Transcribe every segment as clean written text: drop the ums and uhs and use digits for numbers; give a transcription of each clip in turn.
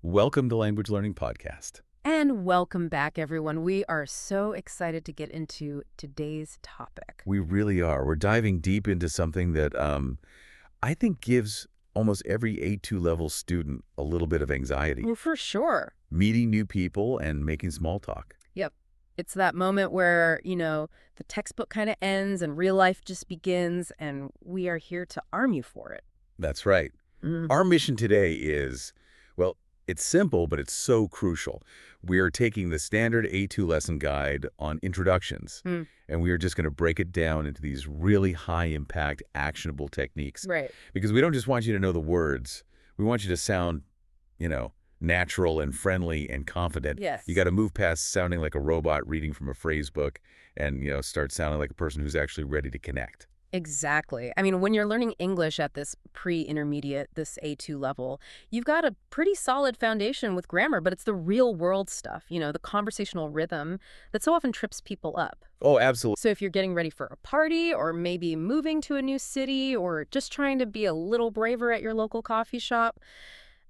Welcome to Language Learning Podcast. And welcome back, everyone. We are so excited to get into today's topic. We really are. We're diving deep into something that I think gives almost every A2 level student a little bit of anxiety. Well, for sure. Meeting new people and making small talk. Yep. It's that moment where, the textbook kind of ends and real life just begins, and we are here to arm you for it. That's right. Our mission today is, well, it's simple, but it's so crucial. We are taking the standard A2 lesson guide on introductions, and we are just going to break it down into these really high-impact, actionable techniques. Right. Because we don't just want you to know the words. We want you to sound, natural and friendly and confident. Yes. You got to move past sounding like a robot reading from a phrase book and, start sounding like a person who's actually ready to connect. Exactly. I mean, when you're learning English at this pre-intermediate, this A2 level, you've got a pretty solid foundation with grammar, but it's the real world stuff, the conversational rhythm that so often trips people up. Oh, absolutely. So if you're getting ready for a party or maybe moving to a new city or just trying to be a little braver at your local coffee shop,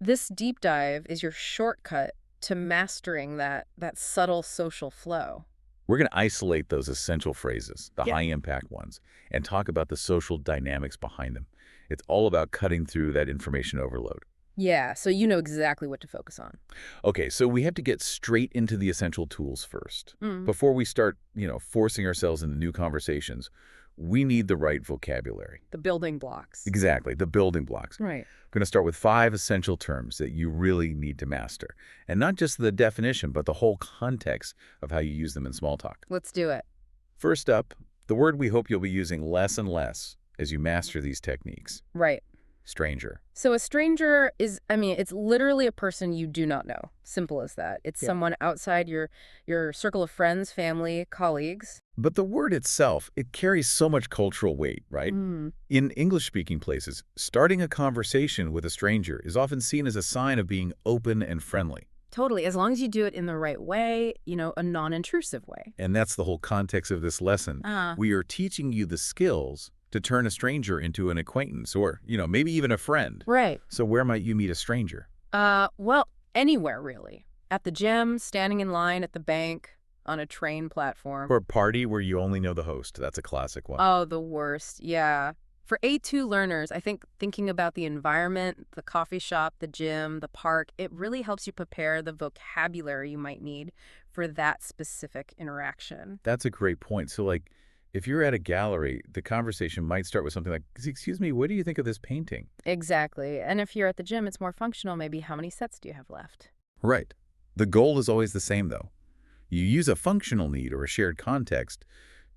this deep dive is your shortcut to mastering that subtle social flow. We're going to isolate those essential phrases, the high-impact ones, and talk about the social dynamics behind them. It's all about cutting through that information overload. Yeah, so you know exactly what to focus on. Okay, so we have to get straight into the essential tools first. Before we start, forcing ourselves into new conversations, we need the right vocabulary. The building blocks. Exactly, the building blocks. Right. We're going to start with 5 essential terms that you really need to master. And not just the definition, but the whole context of how you use them in small talk. Let's do it. First up, the word we hope you'll be using less and less as you master these techniques. Right. Stranger. So a stranger is, it's literally a person you do not know. Simple as that. It's someone outside your circle of friends, family, colleagues. But the word itself, it carries so much cultural weight, right? In English-speaking places, starting a conversation with a stranger is often seen as a sign of being open and friendly. Totally. As long as you do it in the right way, a non-intrusive way. And that's the whole context of this lesson. We are teaching you the skills to turn a stranger into an acquaintance or, maybe even a friend. Right. So where might you meet a stranger? Well, anywhere, really. At the gym, standing in line at the bank, on a train platform. Or a party where you only know the host. That's a classic one. Oh, the worst. Yeah. For A2 learners, I think thinking about the environment, the coffee shop, the gym, the park, it really helps you prepare the vocabulary you might need for that specific interaction. That's a great point. So, if you're at a gallery, the conversation might start with something like, excuse me, what do you think of this painting? Exactly. And if you're at the gym, it's more functional. Maybe how many sets do you have left? Right. The goal is always the same, though. You use a functional need or a shared context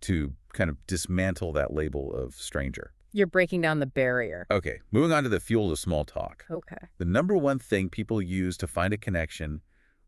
to kind of dismantle that label of stranger. You're breaking down the barrier. Okay, moving on to the fuel of small talk. Okay. The number one thing people use to find a connection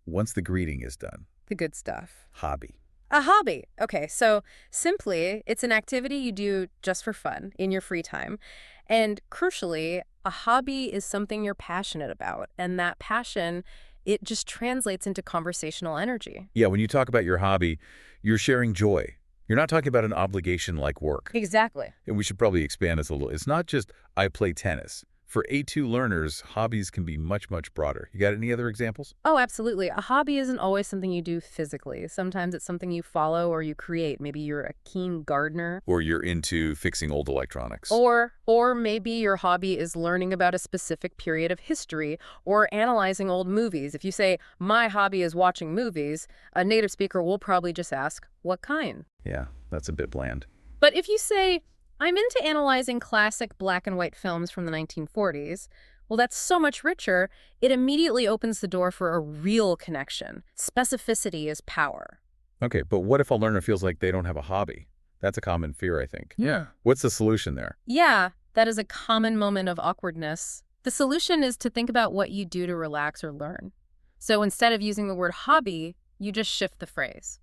once the greeting is done. The good stuff. Hobby. A hobby. Okay, so simply, it's an activity you do just for fun in your free time. And crucially, a hobby is something you're passionate about. And that passion, it just translates into conversational energy. Yeah, when you talk about your hobby, you're sharing joy. You're not talking about an obligation like work. Exactly. And we should probably expand this a little. It's not just, I play tennis. For A2 learners, hobbies can be much, much broader. You got any other examples? Oh, absolutely. A hobby isn't always something you do physically. Sometimes it's something you follow or you create. Maybe you're a keen gardener. Or you're into fixing old electronics. Or maybe your hobby is learning about a specific period of history or analyzing old movies. If you say, my hobby is watching movies, a native speaker will probably just ask, what kind? Yeah, that's a bit bland. But if you say, I'm into analyzing classic black and white films from the 1940s, well, that's so much richer. It immediately opens the door for a real connection. Specificity is power. Okay, but what if a learner feels like they don't have a hobby? That's a common fear, I think. Yeah. What's the solution there? Yeah, that is a common moment of awkwardness. The solution is to think about what you do to relax or learn. So instead of using the word hobby, you just shift the phrase.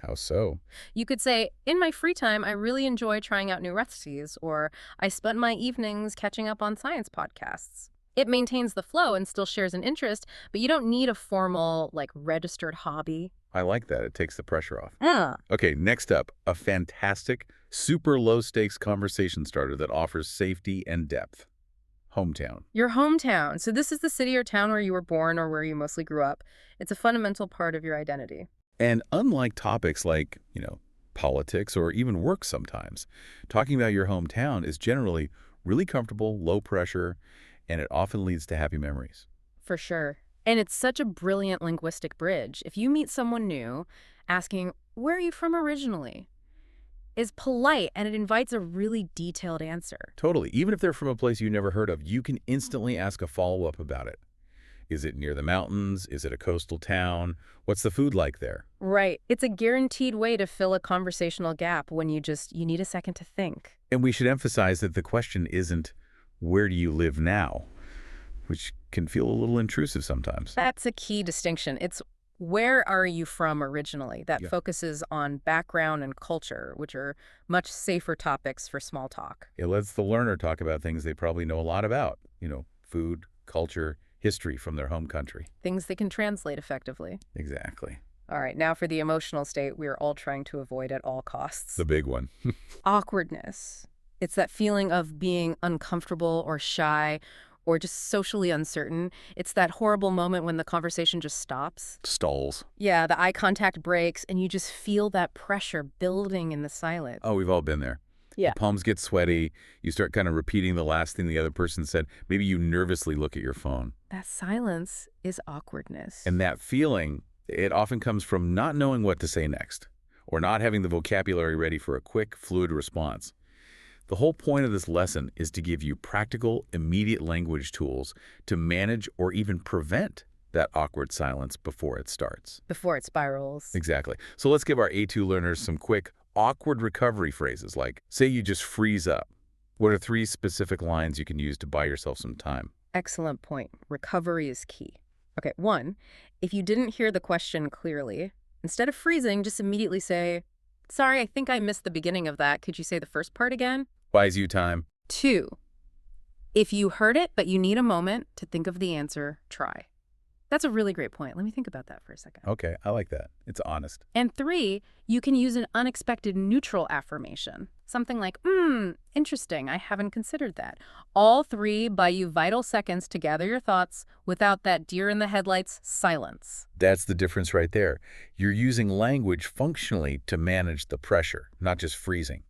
How so? You could say, in my free time, I really enjoy trying out new recipes, or I spent my evenings catching up on science podcasts. It maintains the flow and still shares an interest, but you don't need a formal, registered hobby. I like that. It takes the pressure off. Okay, next up, a fantastic, super low-stakes conversation starter that offers safety and depth. hometown. Your hometown. So this is the city or town where you were born or where you mostly grew up. It's a fundamental part of your identity. And unlike topics like, politics or even work sometimes, talking about your hometown is generally really comfortable, low pressure, and it often leads to happy memories. For sure. And it's such a brilliant linguistic bridge. If you meet someone new, asking, "Where are you from originally?" is polite and it invites a really detailed answer. Totally. Even if they're from a place you never heard of, you can instantly ask a follow-up about it. Is it near the mountains? Is it a coastal town? What's the food like there? Right. It's a guaranteed way to fill a conversational gap when you need a second to think. And we should emphasize that the question isn't, where do you live now? Which can feel a little intrusive sometimes. That's a key distinction. It's where are you from originally? That focuses on background and culture, which are much safer topics for small talk. It lets the learner talk about things they probably know a lot about. Food, culture, history from their home country. Things they can translate effectively. Exactly. All right, now for the emotional state we are all trying to avoid at all costs. The big one. Awkwardness. It's that feeling of being uncomfortable or shy or just socially uncertain. It's that horrible moment when the conversation just stops. Stalls. Yeah, the eye contact breaks and you just feel that pressure building in the silence. Oh, we've all been there. Yeah. The palms get sweaty. You start kind of repeating the last thing the other person said. Maybe you nervously look at your phone. That silence is awkwardness. And that feeling, it often comes from not knowing what to say next or not having the vocabulary ready for a quick, fluid response. The whole point of this lesson is to give you practical, immediate language tools to manage or even prevent that awkward silence before it starts. Before it spirals. Exactly. So let's give our A2 learners some quick, awkward recovery phrases like, say you just freeze up. What are 3 specific lines you can use to buy yourself some time? Excellent point. Recovery is key. Okay, 1, if you didn't hear the question clearly, instead of freezing, just immediately say, "Sorry, I think I missed the beginning of that. Could you say the first part again?" Buys you time. 2, if you heard it but you need a moment to think of the answer, try. That's a really great point. Let me think about that for a second. Okay, I like that. It's honest. And 3, you can use an unexpected neutral affirmation. Something like, interesting, I haven't considered that. All 3 buy you vital seconds to gather your thoughts without that deer in the headlights silence. That's the difference right there. You're using language functionally to manage the pressure, not just freezing.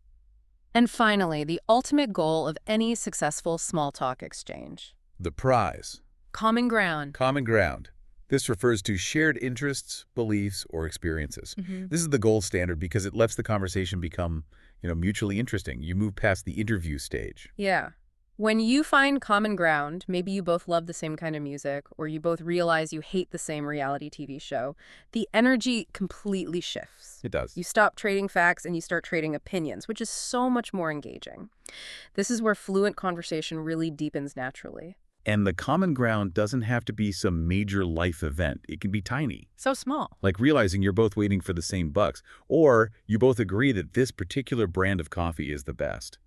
And finally, the ultimate goal of any successful small talk exchange. The prize. Common ground. Common ground. This refers to shared interests, beliefs, or experiences. This is the gold standard because it lets the conversation become, mutually interesting. You move past the interview stage. Yeah. When you find common ground, maybe you both love the same kind of music, or you both realize you hate the same reality TV show, the energy completely shifts. It does. You stop trading facts and you start trading opinions, which is so much more engaging. This is where fluent conversation really deepens naturally. And the common ground doesn't have to be some major life event. It can be tiny. So small. Like realizing you're both waiting for the same bucks, or you both agree that this particular brand of coffee is the best.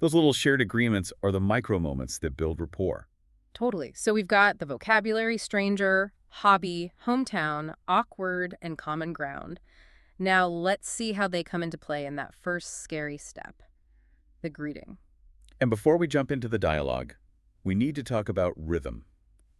Those little shared agreements are the micro moments that build rapport. Totally. So we've got the vocabulary, stranger, hobby, hometown, awkward, and common ground. Now let's see how they come into play in that first scary step, the greeting. And before we jump into the dialogue, we need to talk about rhythm.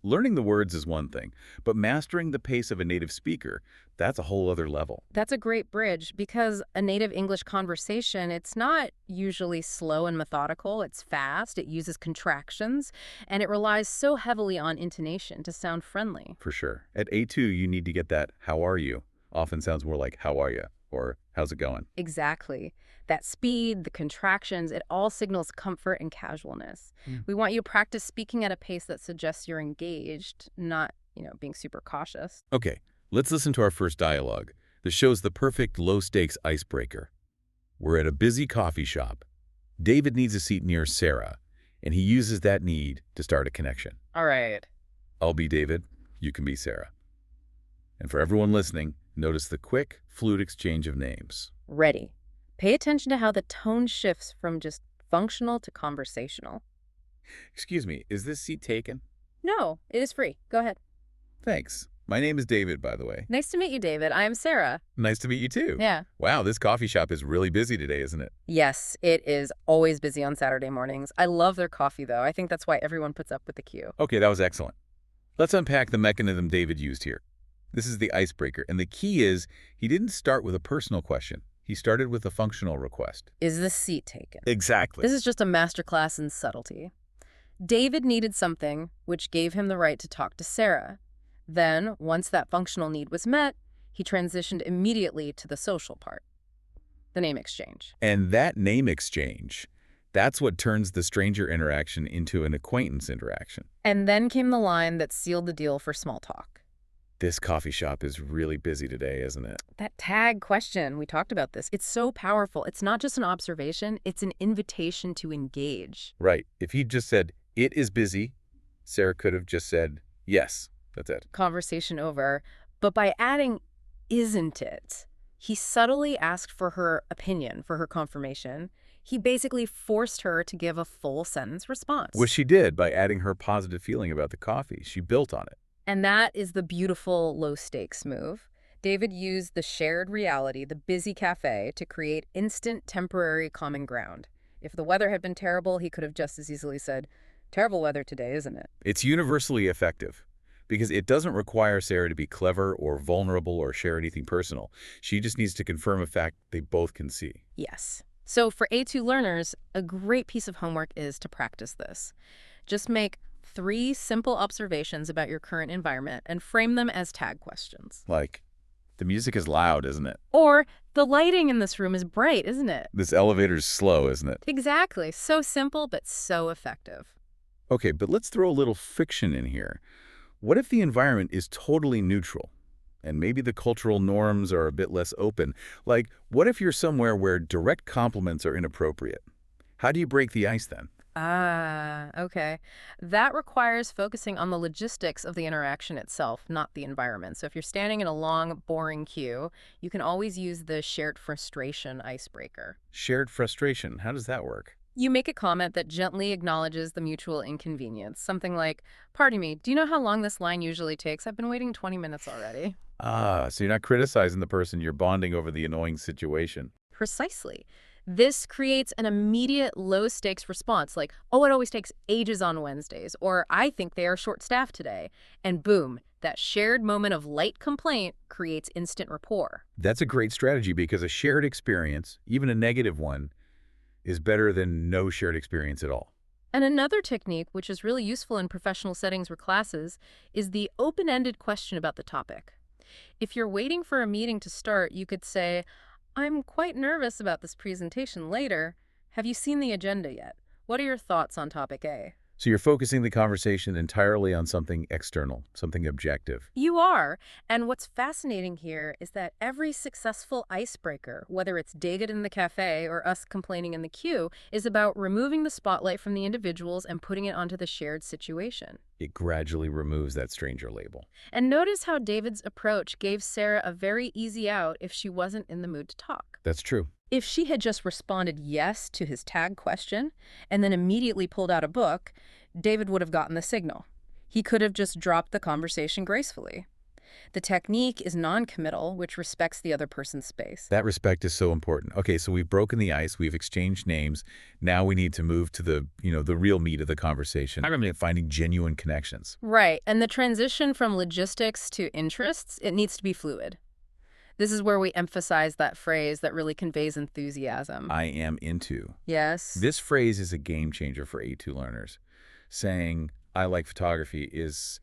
Learning the words is one thing, but mastering the pace of a native speaker, that's a whole other level. That's a great bridge because a native English conversation, it's not usually slow and methodical. It's fast, it uses contractions, and it relies so heavily on intonation to sound friendly. For sure. At A2, you need to get that "how are you?" Often sounds more like "how are you?" or "how's it going?" Exactly. That speed, the contractions, it all signals comfort and casualness. We want you to practice speaking at a pace that suggests you're engaged, not, being super cautious. Okay, let's listen to our first dialogue. This shows the perfect low-stakes icebreaker. We're at a busy coffee shop. David needs a seat near Sarah, and he uses that need to start a connection. All right. I'll be David, you can be Sarah. And for everyone listening, notice the quick, fluid exchange of names. Ready. Pay attention to how the tone shifts from just functional to conversational. Excuse me, is this seat taken? No, it is free. Go ahead. Thanks. My name is David, by the way. Nice to meet you, David. I'm Sarah. Nice to meet you, too. Yeah. Wow, this coffee shop is really busy today, isn't it? Yes, it is always busy on Saturday mornings. I love their coffee, though. I think that's why everyone puts up with the queue. Okay, that was excellent. Let's unpack the mechanism David used here. This is the icebreaker, and the key is he didn't start with a personal question. He started with a functional request. Is the seat taken? Exactly. This is just a masterclass in subtlety. David needed something, which gave him the right to talk to Sarah. Then, once that functional need was met, he transitioned immediately to the social part, the name exchange. And that name exchange, that's what turns the stranger interaction into an acquaintance interaction. And then came the line that sealed the deal for small talk. This coffee shop is really busy today, isn't it? That tag question, we talked about this. It's so powerful. It's not just an observation, it's an invitation to engage. Right. If he'd just said, "It is busy," Sarah could have just said, "Yes." That's it. Conversation over. But by adding, "isn't it?" he subtly asked for her opinion, for her confirmation. He basically forced her to give a full sentence response. Which she did by adding her positive feeling about the coffee. She built on it. And that is the beautiful low-stakes move. David used the shared reality, the busy cafe, to create instant temporary common ground. If the weather had been terrible, he could have just as easily said, "Terrible weather today, isn't it?" It's universally effective because it doesn't require Sarah to be clever or vulnerable or share anything personal. She just needs to confirm a fact they both can see. Yes. So for A2 learners, a great piece of homework is to practice this. Just make 3 simple observations about your current environment and frame them as tag questions. Like, the music is loud, isn't it? Or, the lighting in this room is bright, isn't it? This elevator's slow, isn't it? Exactly. So simple, but so effective. Okay, but let's throw a little fiction in here. What if the environment is totally neutral? And maybe the cultural norms are a bit less open. Like, what if you're somewhere where direct compliments are inappropriate? How do you break the ice then? Ah, okay. That requires focusing on the logistics of the interaction itself, not the environment. So if you're standing in a long, boring queue, you can always use the shared frustration icebreaker. Shared frustration. How does that work? You make a comment that gently acknowledges the mutual inconvenience. Something like, "Pardon me, do you know how long this line usually takes? I've been waiting 20 minutes already." Ah, so you're not criticizing the person, you're bonding over the annoying situation. Precisely. This creates an immediate low-stakes response like, "Oh, it always takes ages on Wednesdays," or "I think they are short-staffed today." And boom, that shared moment of light complaint creates instant rapport. That's a great strategy because a shared experience, even a negative one, is better than no shared experience at all. And another technique, which is really useful in professional settings or classes, is the open-ended question about the topic. If you're waiting for a meeting to start, you could say, "I'm quite nervous about this presentation later. Have you seen the agenda yet? What are your thoughts on topic A?" So you're focusing the conversation entirely on something external, something objective. You are. And what's fascinating here is that every successful icebreaker, whether it's David in the cafe or us complaining in the queue, is about removing the spotlight from the individuals and putting it onto the shared situation. It gradually removes that stranger label. And notice how David's approach gave Sarah a very easy out if she wasn't in the mood to talk. That's true. If she had just responded yes to his tag question and then immediately pulled out a book, David would have gotten the signal. He could have just dropped the conversation gracefully. The technique is non-committal, which respects the other person's space. That respect is so important. Okay, so we've broken the ice, we've exchanged names. Now we need to move to the real meat of the conversation. I remember finding genuine connections. Right, and the transition from logistics to interests, it needs to be fluid. This is where we emphasize that phrase that really conveys enthusiasm. I am into. Yes. This phrase is a game changer for A2 learners. Saying, "I like photography" is,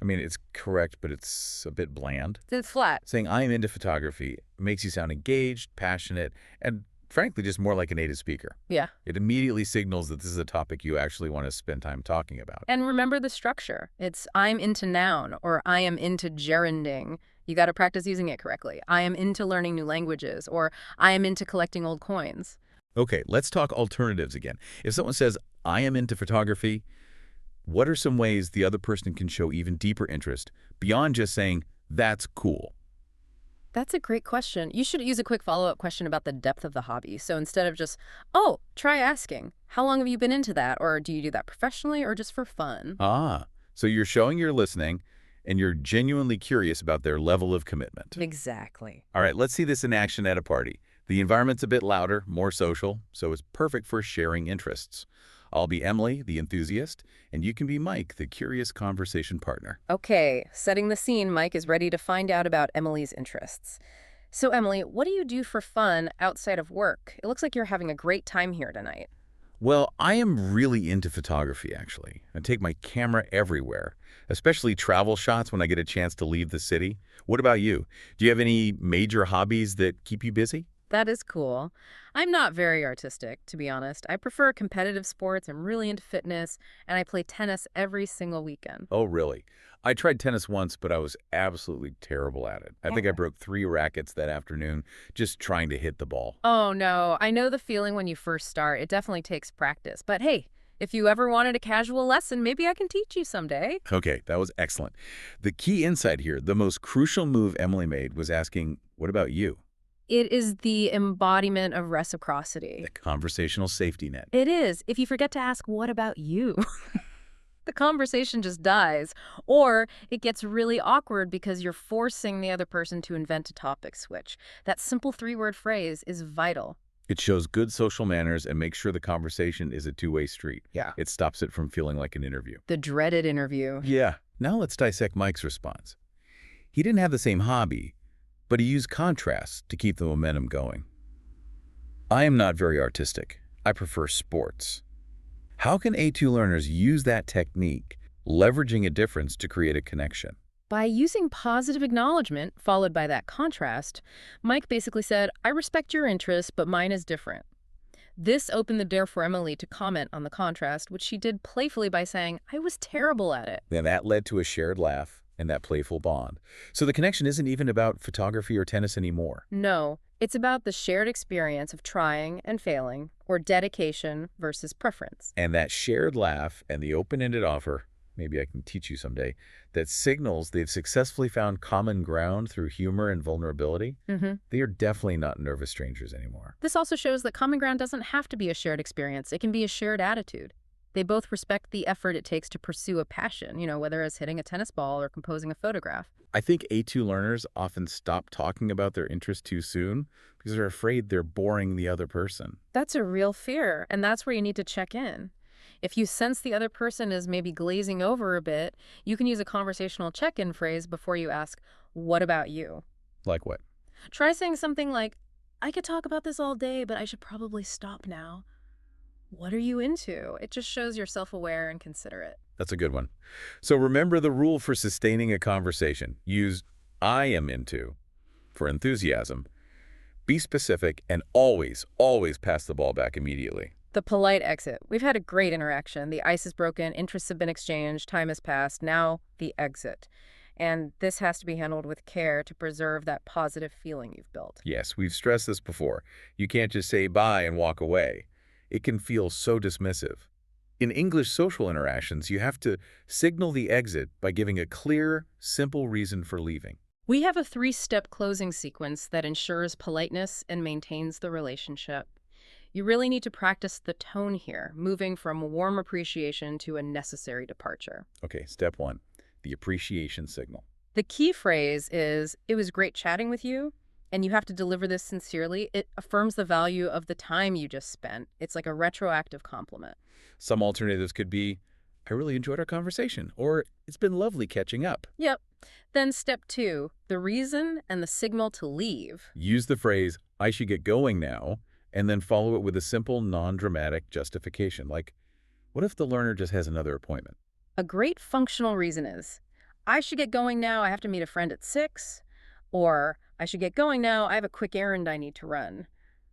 it's correct, but it's a bit bland. It's flat. Saying, "I am into photography" makes you sound engaged, passionate, and frankly, just more like a native speaker. Yeah. It immediately signals that this is a topic you actually want to spend time talking about. And remember the structure. It's "I'm into noun" or "I am into gerunding." You got to practice using it correctly. "I am into learning new languages" or "I am into collecting old coins." Okay, let's talk alternatives again. If someone says, "I am into photography," what are some ways the other person can show even deeper interest beyond just saying, "That's cool"? That's a great question. You should use a quick follow-up question about the depth of the hobby. So instead of just, "Oh, try asking, how long have you been into that?" Or "Do you do that professionally or just for fun?" Ah, so you're showing you're listening, and you're genuinely curious about their level of commitment. Exactly. All right, let's see this in action at a party. The environment's a bit louder, more social, so it's perfect for sharing interests. I'll be Emily, the enthusiast, and you can be Mike, the curious conversation partner. Okay, setting the scene, Mike is ready to find out about Emily's interests. So, Emily, what do you do for fun outside of work? It looks like you're having a great time here tonight. Well, I am really into photography, actually. I take my camera everywhere, especially travel shots when I get a chance to leave the city. What about you? Do you have any major hobbies that keep you busy? That is cool. I'm not very artistic, to be honest. I prefer competitive sports. I'm really into fitness, and I play tennis every single weekend. Oh, really? I tried tennis once, but I was absolutely terrible at it. I think I broke 3 rackets that afternoon just trying to hit the ball. Oh, no. I know the feeling when you first start. It definitely takes practice. But hey, if you ever wanted a casual lesson, maybe I can teach you someday. Okay, that was excellent. The key insight here, the most crucial move Emily made was asking, what about you? It is the embodiment of reciprocity. The conversational safety net. It is. If you forget to ask, what about you? The conversation just dies. Or it gets really awkward because you're forcing the other person to invent a topic switch. That simple 3-word phrase is vital. It shows good social manners and makes sure the conversation is a two-way street. Yeah. It stops it from feeling like an interview. The dreaded interview. Yeah. Now let's dissect Mike's response. He didn't have the same hobby, but he used contrast to keep the momentum going. I am not very artistic. I prefer sports. How can A2 learners use that technique, leveraging a difference to create a connection? By using positive acknowledgement, followed by that contrast, Mike basically said, I respect your interest, but mine is different. This opened the door for Emily to comment on the contrast, which she did playfully by saying, I was terrible at it. Then that led to a shared laugh and that playful bond. So the connection isn't even about photography or tennis anymore. No, it's about the shared experience of trying and failing, or dedication versus preference. And that shared laugh and the open-ended offer, maybe I can teach you someday, that signals they've successfully found common ground through humor and vulnerability. They are definitely not nervous strangers anymore. This also shows that common ground doesn't have to be a shared experience. It can be a shared attitude. They both respect the effort it takes to pursue a passion, whether it's hitting a tennis ball or composing a photograph. I think A2 learners often stop talking about their interests too soon because they're afraid they're boring the other person. That's a real fear, and that's where you need to check in. If you sense the other person is maybe glazing over a bit, you can use a conversational check-in phrase before you ask, what about you? Like what? Try saying something like, I could talk about this all day, but I should probably stop now. What are you into? It just shows you're self-aware and considerate. That's a good one. So remember the rule for sustaining a conversation. Use I am into for enthusiasm. Be specific and always, always pass the ball back immediately. The polite exit. We've had a great interaction. The ice is broken, interests have been exchanged, time has passed. Now the exit. And this has to be handled with care to preserve that positive feeling you've built. Yes, we've stressed this before. You can't just say bye and walk away. It can feel so dismissive. In English social interactions, you have to signal the exit by giving a clear, simple reason for leaving. We have a 3-step closing sequence that ensures politeness and maintains the relationship. You really need to practice the tone here, moving from warm appreciation to a necessary departure. Okay, step 1, the appreciation signal. The key phrase is, it was great chatting with you, and you have to deliver this sincerely. It affirms the value of the time you just spent. It's like a retroactive compliment. Some alternatives could be, I really enjoyed our conversation, or it's been lovely catching up. Yep. Then step 2, the reason and the signal to leave. Use the phrase, I should get going now, and then follow it with a simple, non-dramatic justification, like, what if the learner just has another appointment? A great functional reason is, I should get going now, I have to meet a friend at 6, or I should get going now, I have a quick errand I need to run.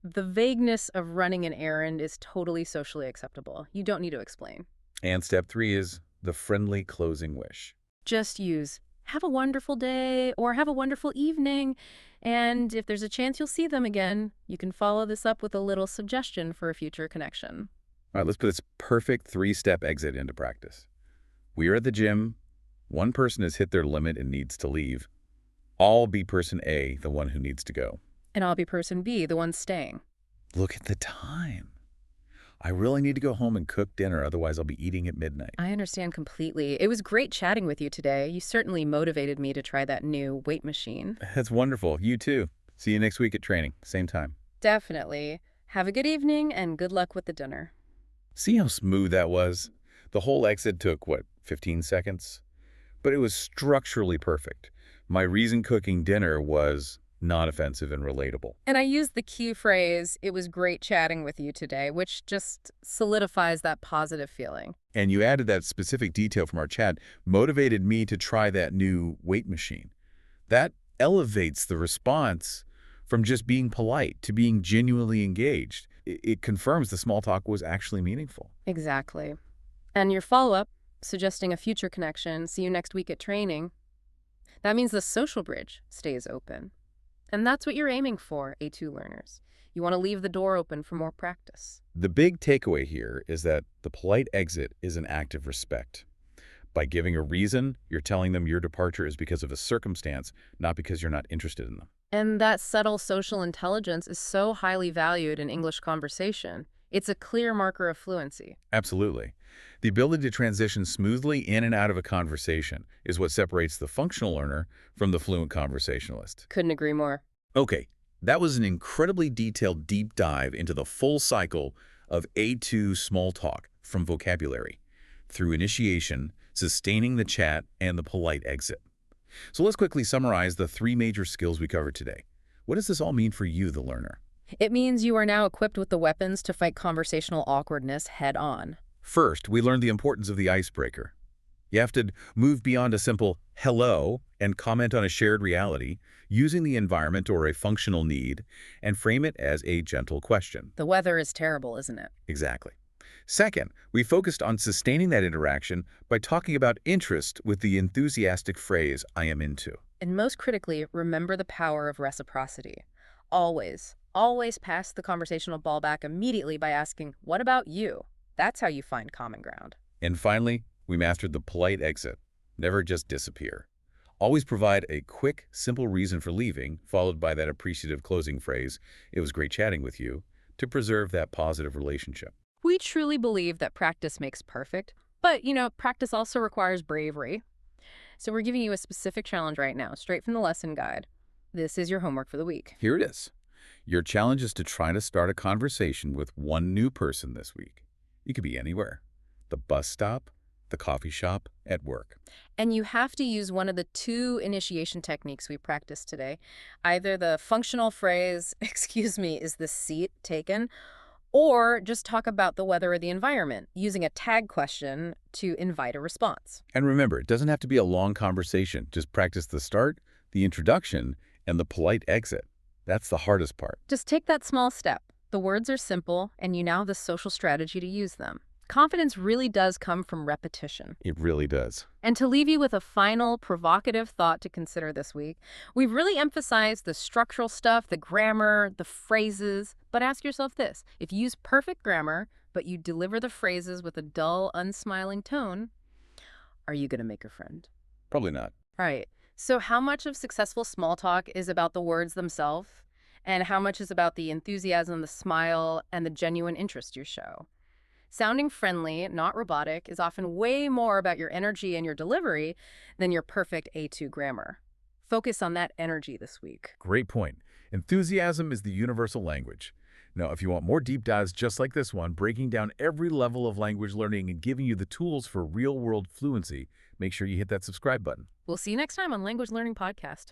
The vagueness of running an errand is totally socially acceptable. You don't need to explain. And step 3 is the friendly closing wish. Just use, have a wonderful day, or have a wonderful evening, and if there's a chance you'll see them again, you can follow this up with a little suggestion for a future connection. All right, let's put this perfect 3-step exit into practice. We are at the gym. One person has hit their limit and needs to leave. I'll be person A, the one who needs to go. And I'll be person B, the one staying. Look at the time. I really need to go home and cook dinner, otherwise I'll be eating at midnight. I understand completely. It was great chatting with you today. You certainly motivated me to try that new weight machine. That's wonderful. You too. See you next week at training. Same time. Definitely. Have a good evening and good luck with the dinner. See how smooth that was? The whole exit took, what, 15 seconds? But it was structurally perfect. My reason cooking dinner was non-offensive and relatable. And I used the key phrase, "It was great chatting with you today," which just solidifies that positive feeling. And you added that specific detail from our chat, motivated me to try that new weight machine. That elevates the response from just being polite to being genuinely engaged. It confirms the small talk was actually meaningful. Exactly. And your follow-up, suggesting a future connection, see you next week at training, that means the social bridge stays open. And that's what you're aiming for, A2 learners. You want to leave the door open for more practice. The big takeaway here is that the polite exit is an act of respect. By giving a reason, you're telling them your departure is because of a circumstance, not because you're not interested in them. And that subtle social intelligence is so highly valued in English conversation. It's a clear marker of fluency. Absolutely. The ability to transition smoothly in and out of a conversation is what separates the functional learner from the fluent conversationalist. Couldn't agree more. Okay, that was an incredibly detailed deep dive into the full cycle of A2 small talk from vocabulary, through initiation, sustaining the chat, and the polite exit. So let's quickly summarize the 3 major skills we covered today. What does this all mean for you, the learner? It means you are now equipped with the weapons to fight conversational awkwardness head on. First, we learned the importance of the icebreaker. You have to move beyond a simple hello and comment on a shared reality, using the environment or a functional need, and frame it as a gentle question. The weather is terrible, isn't it? Exactly. Second, we focused on sustaining that interaction by talking about interest with the enthusiastic phrase, "I am into." And most critically, remember the power of reciprocity. Always, always pass the conversational ball back immediately by asking, "What about you?" That's how you find common ground. And finally, we mastered the polite exit. Never just disappear. Always provide a quick, simple reason for leaving, followed by that appreciative closing phrase, "It was great chatting with you," to preserve that positive relationship. We truly believe that practice makes perfect, but, practice also requires bravery. So we're giving you a specific challenge right now, straight from the lesson guide. This is your homework for the week. Here it is. Your challenge is to try to start a conversation with one new person this week. It could be anywhere. The bus stop, the coffee shop, at work. And you have to use one of the 2 initiation techniques we practiced today. Either the functional phrase, "Excuse me, is the seat taken?" or just talk about the weather or the environment, using a tag question to invite a response. And remember, it doesn't have to be a long conversation. Just practice the start, the introduction, and the polite exit. That's the hardest part. Just take that small step. The words are simple, and you now have the social strategy to use them. Confidence really does come from repetition. It really does. And to leave you with a final provocative thought to consider this week, we've really emphasized the structural stuff, the grammar, the phrases. But ask yourself this: if you use perfect grammar, but you deliver the phrases with a dull, unsmiling tone, are you going to make a friend? Probably not. Right. So how much of successful small talk is about the words themselves? And how much is about the enthusiasm, the smile, and the genuine interest you show? Sounding friendly, not robotic, is often way more about your energy and your delivery than your perfect A2 grammar. Focus on that energy this week. Great point. Enthusiasm is the universal language. Now, if you want more deep dives just like this one, breaking down every level of language learning and giving you the tools for real-world fluency, make sure you hit that subscribe button. We'll see you next time on Language Learning Podcast.